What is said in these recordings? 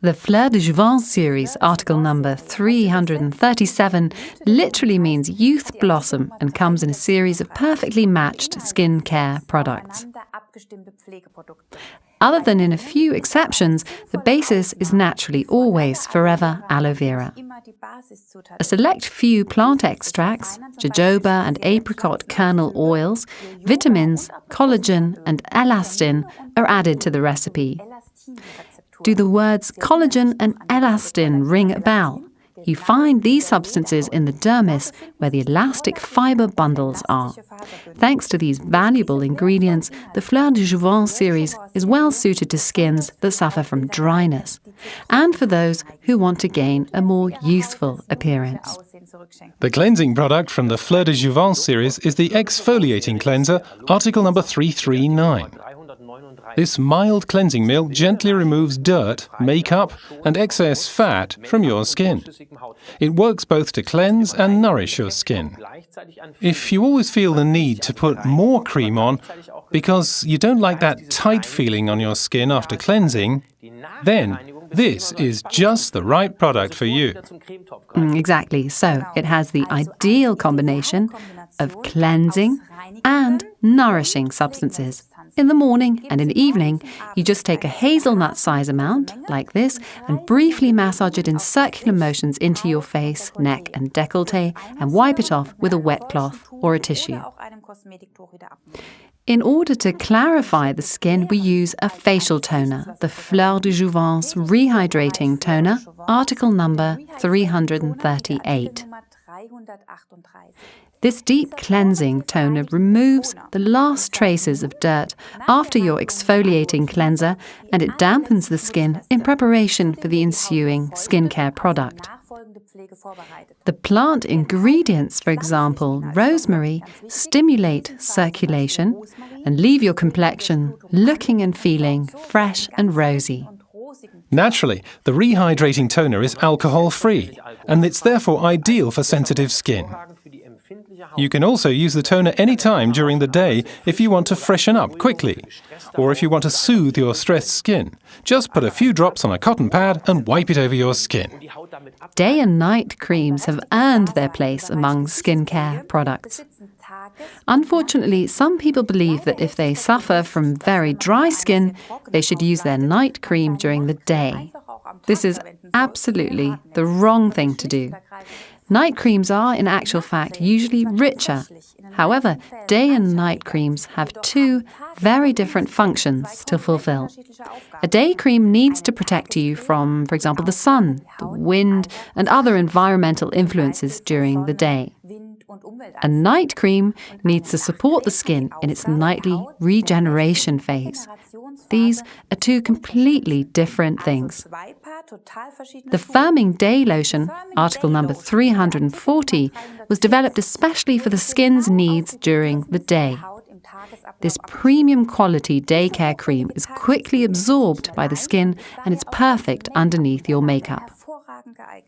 The Fleur de Jouvence series, article number 337, literally means youth blossom and comes in a series of perfectly matched skin care products. Other than in a few exceptions, the basis is naturally always forever aloe vera. A select few plant extracts, jojoba and apricot kernel oils, vitamins, collagen and elastin are added to the recipe. Do the words collagen and elastin ring a bell? You find these substances in the dermis where the elastic fibre bundles are. Thanks to these valuable ingredients, the Fleur de Jouvence series is well suited to skins that suffer from dryness and for those who want to gain a more youthful appearance. The cleansing product from the Fleur de Jouvence series is the exfoliating cleanser, article number 339. This mild cleansing meal gently removes dirt, makeup and excess fat from your skin. It works both to cleanse and nourish your skin. If you always feel the need to put more cream on because you don't like that tight feeling on your skin after cleansing, then this is just the right product for you. Exactly. So it has the ideal combination of cleansing and nourishing substances. In the morning and in the evening, you just take a hazelnut size amount, like this, and briefly massage it in circular motions into your face, neck and décolleté, and wipe it off with a wet cloth or a tissue. In order to clarify the skin, we use a facial toner, the Fleur de Jouvence Rehydrating Toner, article number 338. This deep cleansing toner removes the last traces of dirt after your exfoliating cleanser, and it dampens the skin in preparation for the ensuing skincare product. The plant ingredients, for example, rosemary, stimulate circulation and leave your complexion looking and feeling fresh and rosy. Naturally, the rehydrating toner is alcohol-free, and it's therefore ideal for sensitive skin. You can also use the toner any time during the day if you want to freshen up quickly, or if you want to soothe your stressed skin. Just put a few drops on a cotton pad and wipe it over your skin. Day and night creams have earned their place among skincare products. Unfortunately, some people believe that if they suffer from very dry skin, they should use their night cream during the day. This is absolutely the wrong thing to do. Night creams are, in actual fact, usually richer. However, day and night creams have two very different functions to fulfill. A day cream needs to protect you from, for example, the sun, the wind, and other environmental influences during the day. A night cream needs to support the skin in its nightly regeneration phase. These are two completely different things. The firming day lotion, article number 340, was developed especially for the skin's needs during the day. This premium quality day care cream is quickly absorbed by the skin and it's perfect underneath your makeup.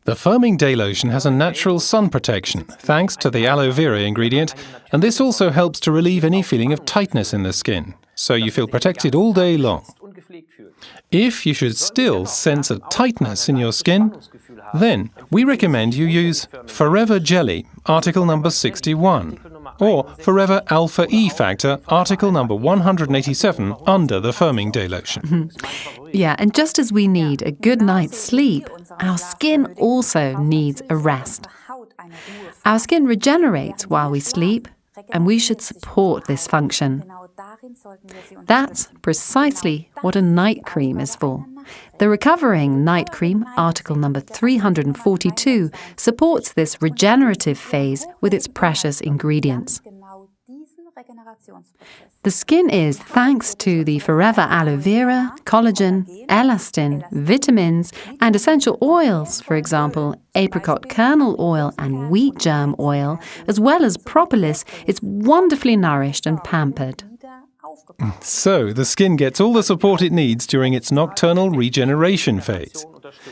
The firming day lotion has a natural sun protection, thanks to the aloe vera ingredient, and this also helps to relieve any feeling of tightness in the skin, so you feel protected all day long. If you should still sense a tightness in your skin, then we recommend you use Forever Jelly, article number 61, or Forever Alpha E Factor, article number 187, under the firming day lotion. Yeah, and just as we need a good night's sleep, our skin also needs a rest. Our skin regenerates while we sleep, and we should support this function. That's precisely what a night cream is for. The Recovering Night Cream, article number 342, supports this regenerative phase with its precious ingredients. The skin is, thanks to the forever aloe vera, collagen, elastin, vitamins, and essential oils, for example, apricot kernel oil and wheat germ oil, as well as propolis, it's wonderfully nourished and pampered. So, the skin gets all the support it needs during its nocturnal regeneration phase.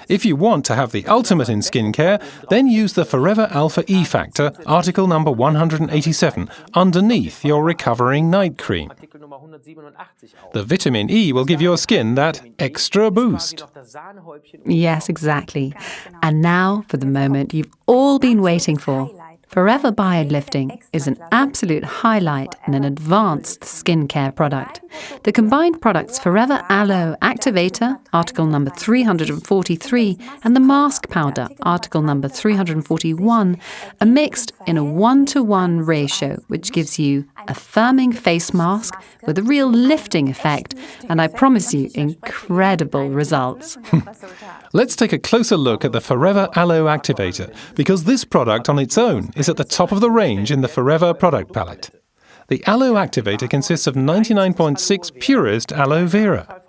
If you want to have the ultimate in skincare, then use the Forever Alpha E Factor, article number 187, underneath your recovering night cream. The vitamin E will give your skin that extra boost. Yes, exactly. And now for the moment you've all been waiting for. Forever Biolifting is an absolute highlight in an advanced skincare product. The combined products Forever Aloe Activator, article number 343, and the Mask Powder, article number 341, are mixed in a 1-to-1 ratio, which gives you a firming face mask with a real lifting effect, and I promise you incredible results. Let's take a closer look at the Forever Aloe Activator, because this product on its own is at the top of the range in the Forever product palette. The Aloe Activator consists of 99.6 purest aloe vera.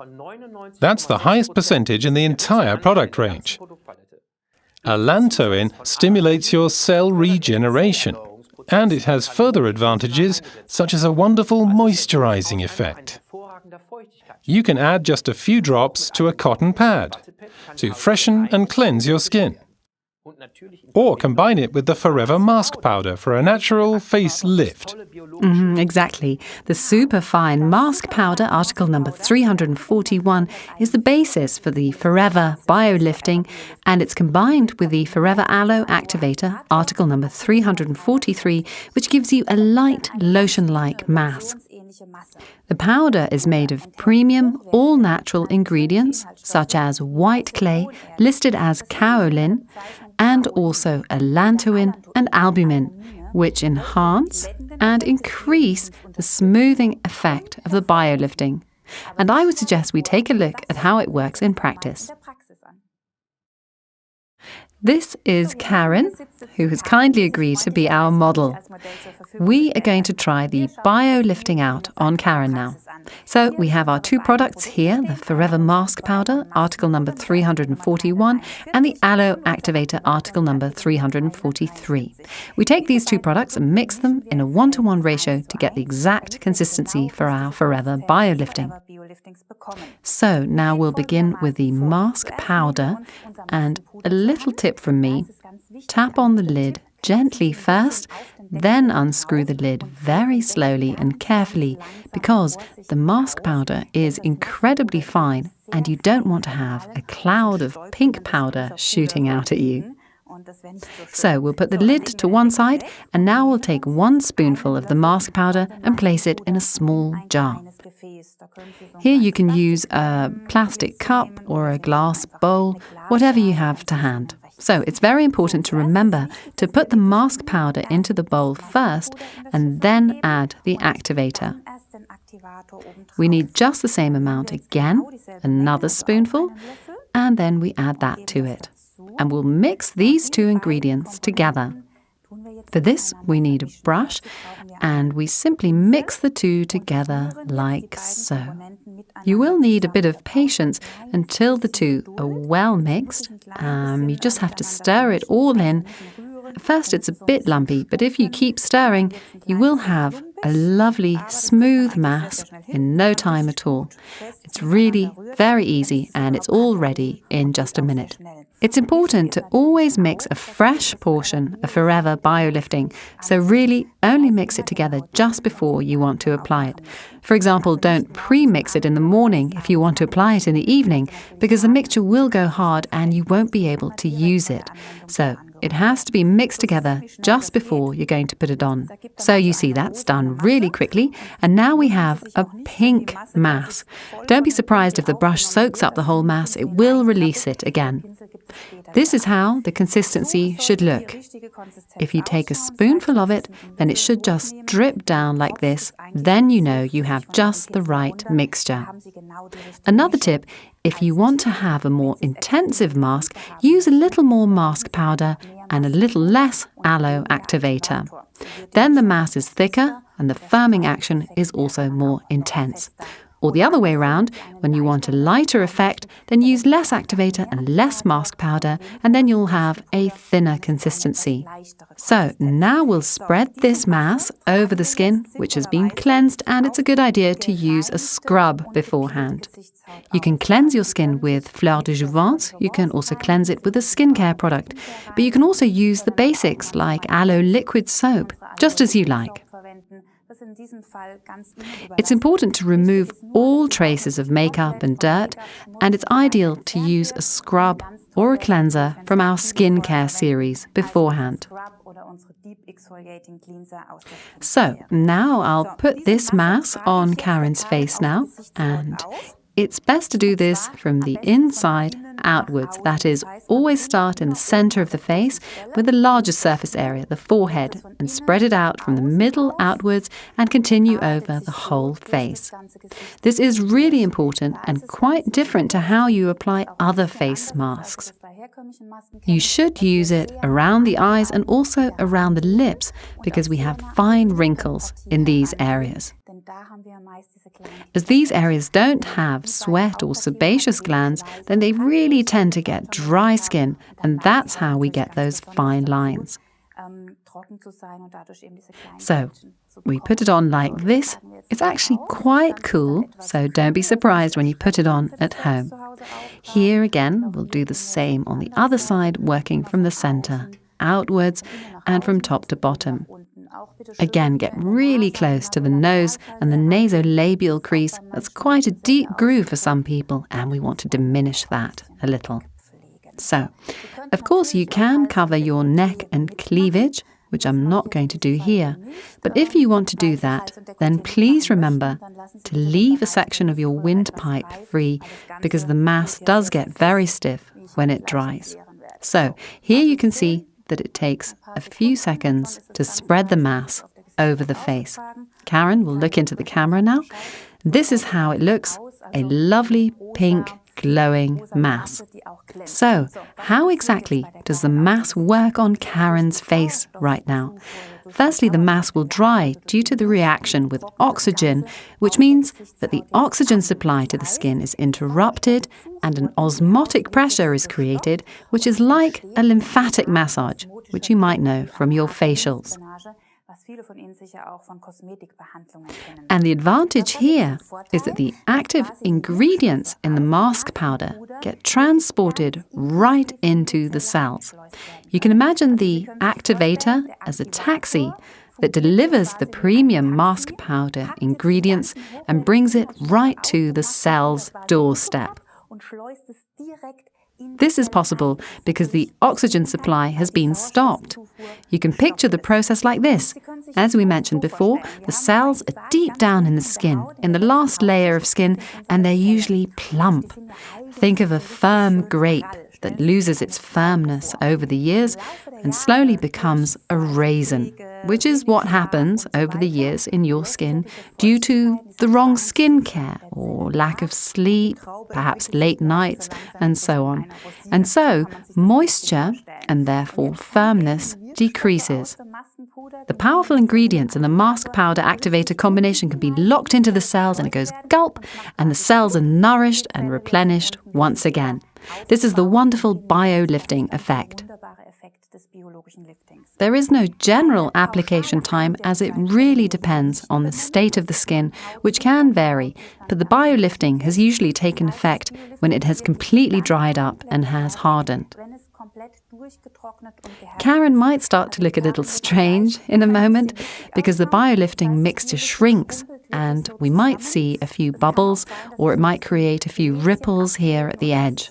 That's the highest percentage in the entire product range. Allantoin stimulates your cell regeneration, and it has further advantages such as a wonderful moisturizing effect. You can add just a few drops to a cotton pad to freshen and cleanse your skin. Or combine it with the Forever Mask Powder for a natural face lift. Exactly. The superfine mask powder, article number 341, is the basis for the Forever Biolifting, and it's combined with the Forever Aloe Activator, article number 343, which gives you a light lotion-like mass. The powder is made of premium, all-natural ingredients, such as white clay, listed as kaolin, and also allantoin and albumin, which enhance and increase the smoothing effect of the biolifting. And I would suggest we take a look at how it works in practice. This is Karen, who has kindly agreed to be our model. We are going to try the biolifting out on Karen now. So we have our two products here, the Forever Mask Powder, article number 341, and the Aloe Activator, article number 343. We take these two products and mix them in a 1-to-1 ratio to get the exact consistency for our Forever Biolifting. So now we'll begin with the mask powder, and a little tip from me, tap on the lid gently first, then unscrew the lid very slowly and carefully, because the mask powder is incredibly fine and you don't want to have a cloud of pink powder shooting out at you. So we'll put the lid to one side, and now we'll take 1 spoonful of the mask powder and place it in a small jar. Here you can use a plastic cup or a glass bowl, whatever you have to hand. So it's very important to remember to put the mask powder into the bowl first and then add the activator. We need just the same amount again, another spoonful, and then we add that to it. And we'll mix these two ingredients together. For this, we need a brush, and we simply mix the two together like so. You will need a bit of patience until the two are well mixed. You just have to stir it all in. At first it's a bit lumpy, but if you keep stirring, you will have a lovely smooth mass in no time at all. It's really very easy, and it's all ready in just a minute. It's important to always mix a fresh portion of Forever Biolifting, so really only mix it together just before you want to apply it. For example, don't pre-mix it in the morning if you want to apply it in the evening, because the mixture will go hard and you won't be able to use it. So it has to be mixed together just before you're going to put it on. So you see, that's done really quickly, and now we have a pink mass. Don't be surprised if the brush soaks up the whole mass, it will release it again. This is how the consistency should look. If you take a spoonful of it, then it should just drip down like this, then you know you have just the right mixture. Another tip, if you want to have a more intensive mask, use a little more mask powder and a little less aloe activator. Then the mass is thicker and the firming action is also more intense. Or the other way around, when you want a lighter effect, then use less activator and less mask powder, and then you'll have a thinner consistency. So now we'll spread this mass over the skin, which has been cleansed, and it's a good idea to use a scrub beforehand. You can cleanse your skin with Fleur de Jouvence, you can also cleanse it with a skincare product, but you can also use the basics like aloe liquid soap, just as you like. It's important to remove all traces of makeup and dirt, and it's ideal to use a scrub or a cleanser from our skincare series beforehand. So now I'll put this mask on Karen's face now, and it's best to do this from the inside outwards. That is, always start in the center of the face with the largest surface area, the forehead, and spread it out from the middle outwards and continue over the whole face. This is really important and quite different to how you apply other face masks. You should use it around the eyes and also around the lips because we have fine wrinkles in these areas. As these areas don't have sweat or sebaceous glands, then they really tend to get dry skin, and that's how we get those fine lines. So we put it on like this. It's actually quite cool, so don't be surprised when you put it on at home. Here again, we'll do the same on the other side, working from the center outwards and from top to bottom. Again, get really close to the nose and the nasolabial crease. That's quite a deep groove for some people, and we want to diminish that a little. So, of course, you can cover your neck and cleavage, which I'm not going to do here. But if you want to do that, then please remember to leave a section of your windpipe free, because the mask does get very stiff when it dries. So, here you can see that it takes a few seconds to spread the mass over the face. Karen will look into the camera now. This is how it looks, a lovely pink glowing mass. So, how exactly does the mass work on Karen's face right now? Firstly, the mass will dry due to the reaction with oxygen, which means that the oxygen supply to the skin is interrupted and an osmotic pressure is created, which is like a lymphatic massage, which you might know from your facials. And the advantage here is that the active ingredients in the mask powder get transported right into the cells. You can imagine the activator as a taxi that delivers the premium mask powder ingredients and brings it right to the cell's doorstep. This is possible because the oxygen supply has been stopped. You can picture the process like this. As we mentioned before, the cells are deep down in the skin, in the last layer of skin, and they're usually plump. Think of a firm grape that loses its firmness over the years and slowly becomes a raisin, which is what happens over the years in your skin due to the wrong skincare or lack of sleep, perhaps late nights, and so on. And so, moisture, and therefore firmness, decreases. The powerful ingredients in the mask powder activator combination can be locked into the cells and it goes gulp, and the cells are nourished and replenished once again. This is the wonderful bio-lifting effect. There is no general application time, as it really depends on the state of the skin, which can vary, but the bio-lifting has usually taken effect when it has completely dried up and has hardened. Karen might start to look a little strange in a moment because the bio-lifting mixture shrinks and we might see a few bubbles or it might create a few ripples here at the edge.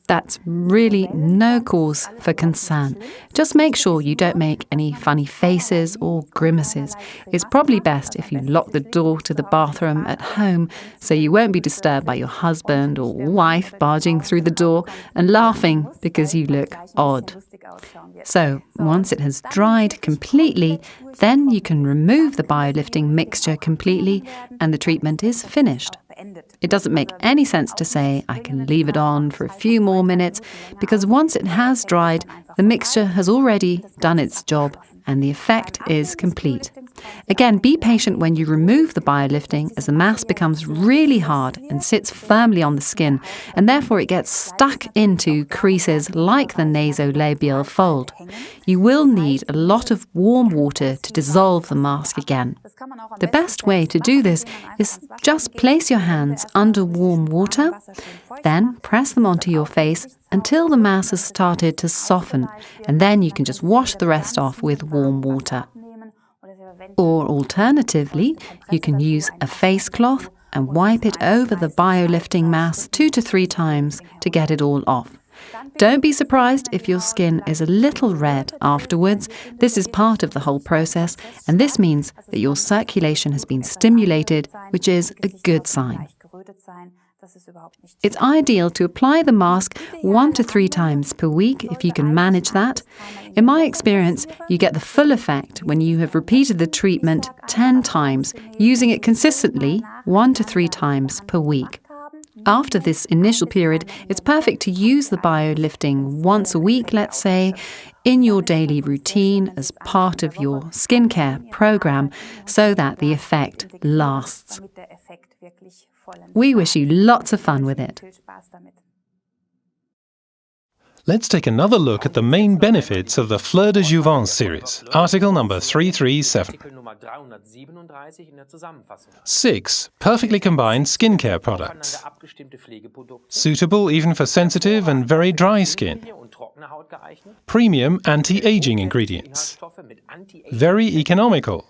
That's really no cause for concern. Just make sure you don't make any funny faces or grimaces. It's probably best if you lock the door to the bathroom at home so you won't be disturbed by your husband or wife barging through the door and laughing because you look odd. So, once it has dried completely, then you can remove the bio-lifting mixture completely and the treatment is finished. It doesn't make any sense to say, I can leave it on for a few more minutes, because once it has dried, the mixture has already done its job and the effect is complete. Again, be patient when you remove the biolifting, as the mask becomes really hard and sits firmly on the skin, and therefore it gets stuck into creases like the nasolabial fold. You will need a lot of warm water to dissolve the mask again. The best way to do this is just place your hands under warm water, then press them onto your face until the mask has started to soften, and then you can just wash the rest off with warm water. Or alternatively, you can use a face cloth and wipe it over the biolifting mask 2 to 3 times to get it all off. Don't be surprised if your skin is a little red afterwards. This is part of the whole process, and this means that your circulation has been stimulated, which is a good sign. It's ideal to apply the mask 1 to 3 times per week if you can manage that. In my experience, you get the full effect when you have repeated the treatment 10 times, using it consistently 1 to 3 times per week. After this initial period, it's perfect to use the biolifting once a week, let's say, in your daily routine as part of your skincare program, so that the effect lasts. We wish you lots of fun with it. Let's take another look at the main benefits of the Fleur de Jouvence series, article number 337. 6 perfectly combined skincare products. Suitable even for sensitive and very dry skin. Premium anti-aging ingredients. Very economical.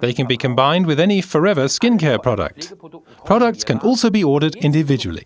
They can be combined with any Forever skincare product. Products can also be ordered individually.